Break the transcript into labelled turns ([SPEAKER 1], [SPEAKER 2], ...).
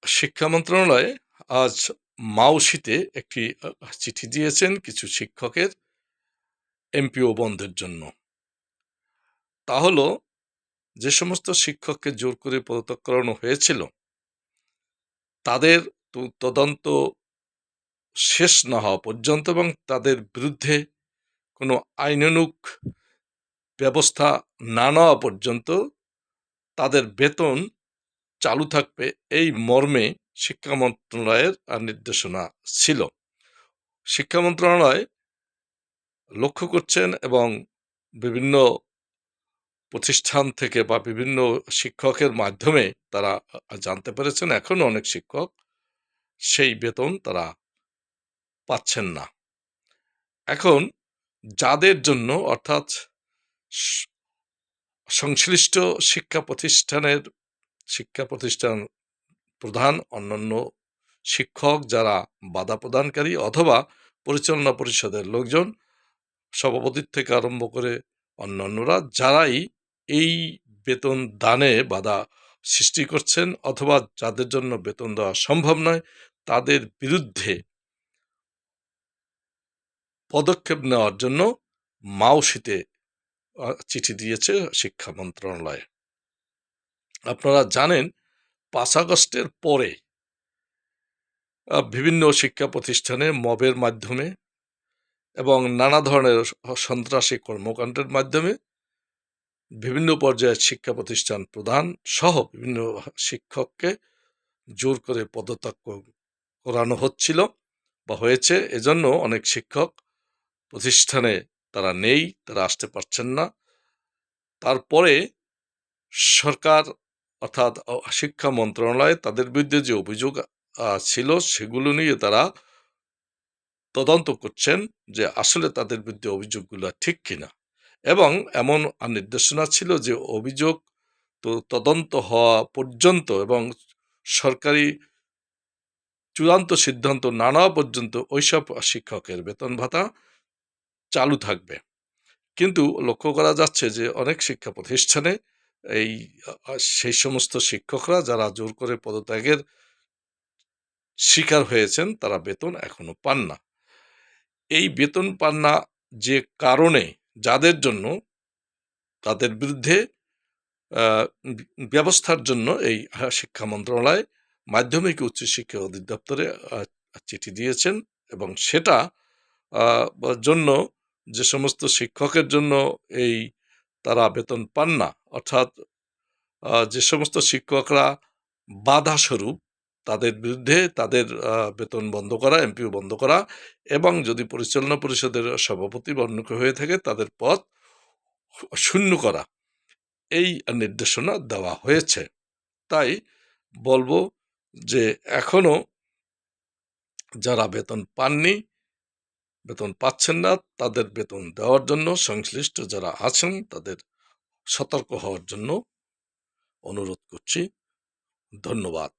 [SPEAKER 1] শিক্ষা মন্ত্রণালয় আজ মাউশিতে একটি চিঠি দিয়েছেন কিছু শিক্ষকের এমপিও বন্ধের জন্য। তা হলো যে সমস্ত শিক্ষককে জোর করে পদত্যাগ করানো হয়েছিল তাদের তদন্ত শেষ না হওয়া পর্যন্ত এবং তাদের বিরুদ্ধে কোনো আইনানুগ ব্যবস্থা না নেওয়া পর্যন্ত তাদের বেতন চালু থাকবে, এই মর্মে শিক্ষা মন্ত্রণালয়ের নির্দেশনা ছিল। শিক্ষা মন্ত্রণালয় লক্ষ্য করছেন এবং বিভিন্ন প্রতিষ্ঠান থেকে বা বিভিন্ন শিক্ষকের মাধ্যমে তারা জানতে পেরেছেন এখনো অনেক শিক্ষক সেই বেতন তারা পাচ্ছেন না। এখন যাদের জন্য অর্থাৎ সংশ্লিষ্ট শিক্ষা প্রতিষ্ঠান প্রধান, অন্যান্য শিক্ষক যারা বাধা প্রদানকারী অথবা পরিচালনা পরিষদের লোকজন, সভাপতির থেকে আরম্ভ করে অন্যান্যরা যারাই এই বেতন দানে বাধা সৃষ্টি করছেন অথবা যাদের জন্য বেতন দেওয়া সম্ভব নয় তাদের বিরুদ্ধে পদক্ষেপ নেওয়ার জন্য মাউশিতে চিঠি দিয়েছে শিক্ষা মন্ত্রণালয়। আপনারা জানেন 5 আগস্টের পরে বিভিন্ন শিক্ষা প্রতিষ্ঠানে মবের মাধ্যমে এবং নানা ধরনের সন্ত্রাসী কর্মকাণ্ডের মাধ্যমে বিভিন্ন পর্যায়ের শিক্ষা প্রতিষ্ঠান প্রধান সহ বিভিন্ন শিক্ষককে জোর করে পদত্যাগ করানো হচ্ছিল বা হয়েছে। এজন্য অনেক শিক্ষক প্রতিষ্ঠানে তারা নেই, তারা আসতে পারছেন না। তারপরে সরকার অর্থাৎ শিক্ষা মন্ত্রণালয় তাদের বিরুদ্ধে যে অভিযোগ ছিল সেগুলো নিয়ে তারা তদন্ত করছেন যে আসলে তাদের বিরুদ্ধে অভিযোগগুলো ঠিক কিনা, এবং এমন নির্দেশনা ছিল যে অভিযোগ তদন্ত হওয়া পর্যন্ত এবং সরকারি চূড়ান্ত সিদ্ধান্ত না নেওয়া পর্যন্ত ওইসব শিক্ষকের বেতন ভাতা চালু থাকবে। কিন্তু লক্ষ্য করা যাচ্ছে যে অনেক শিক্ষা প্রতিষ্ঠানে সেই সমস্ত শিক্ষকরা যারা জোর করে পদত্যাগের শিকার হয়েছেন তারা বেতন এখনো পান না। এই বেতন পান না যে কারণে, যাদের জন্য তাদের বিরুদ্ধে ব্যবস্থার জন্য এই শিক্ষা মন্ত্রণালয় মাধ্যমিক উচ্চশিক্ষা অধিদপ্তরে চিঠি দিয়েছেন এবং সেটা জন্য যে সমস্ত শিক্ষকের জন্য তারা বেতন পান না, অর্থাৎ যে সমস্ত শিক্ষকরা বাধা স্বরূপ তাদের বিরুদ্ধে তাদের বেতন বন্ধ করা, এমপিও বন্ধ করা এবং যদি পরিচালনা পরিষদের সভাপতি বা অন্য কেউ হয়ে থাকে তাদের পদ শূন্য করা, এই নির্দেশনা দেওয়া হয়েছে। তাই বলবো যে এখনো যারা বেতন পাননি, বেতন পাচ্ছেন না, তাদের বেতন দেওয়ার জন্য সংশ্লিষ্ট যারা আছেন তাদের সতর্ক হওয়ার জন্য অনুরোধ করছি। ধন্যবাদ।